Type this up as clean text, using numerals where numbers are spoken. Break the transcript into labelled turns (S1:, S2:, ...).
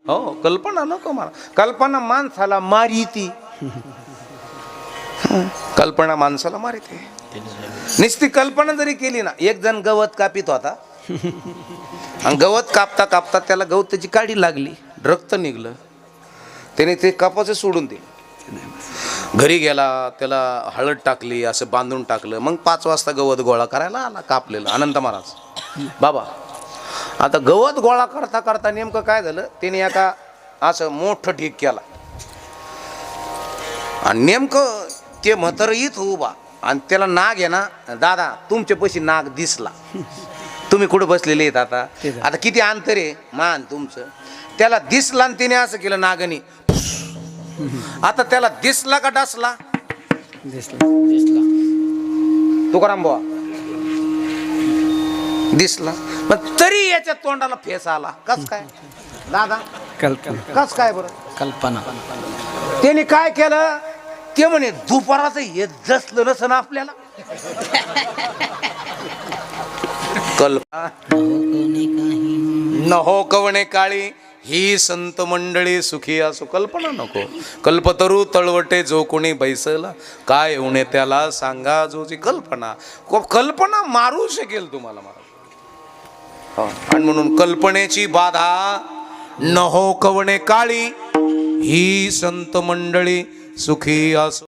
S1: हो, कल्पना नको मला. कल्पना माणसाला मारिती. कल्पना माणसाला मारिते. नुसती कल्पना जरी केली ना. एक जण गवत कापित होता आणि गवत कापता कापता त्याला गवताची काडी लागली, रक्त निघलं. त्याने ते कापाचं सोडून दिलं. घरी गेला, त्याला हळद टाकली, असं बांधून टाकलं. मग 5 वाजता गवत गोळा करायला आला कापलेलं. अनंत महाराज बाबा, आता गवत गोळा करता करता नेमकं काय झालं, त्याने एका असं मोठं ढीक केला आणि नेमकं ते म्हातारं इथं उभा आणि त्याला नाग आहे ना. दादा तुमच्या पशी नाग दिसला, तुम्ही कुठं बसलेले आहेत आता. आता किती अंतर आहे मान तुमचं. त्याला दिसला आणि त्याने असं केलं नागनी. आता त्याला दिसला का डसला? दिसला. तुकाराम बुवा दिसला. पण तरी याच्या तोंडाला फेस आला. कस काय दादा? कस काय बरं?
S2: कल्पना.
S1: त्याने काय केलं, ते म्हणे दुपाराचं हे जसलं नसन आपल्याला. कल्पना न हो कवणे काळी ही संत मंडळी सुखी असो. कल्पना नको. कल्पतरू तळवटे जो कोणी बैसला, काय होणे त्याला सांगा जोची कल्पना. कल्पना मारू शकेल तुम्हाला महाराज. आणि म्हणून कल्पनेची बाधा न हो कवणे काळी ही संत मंडळी सुखी असो.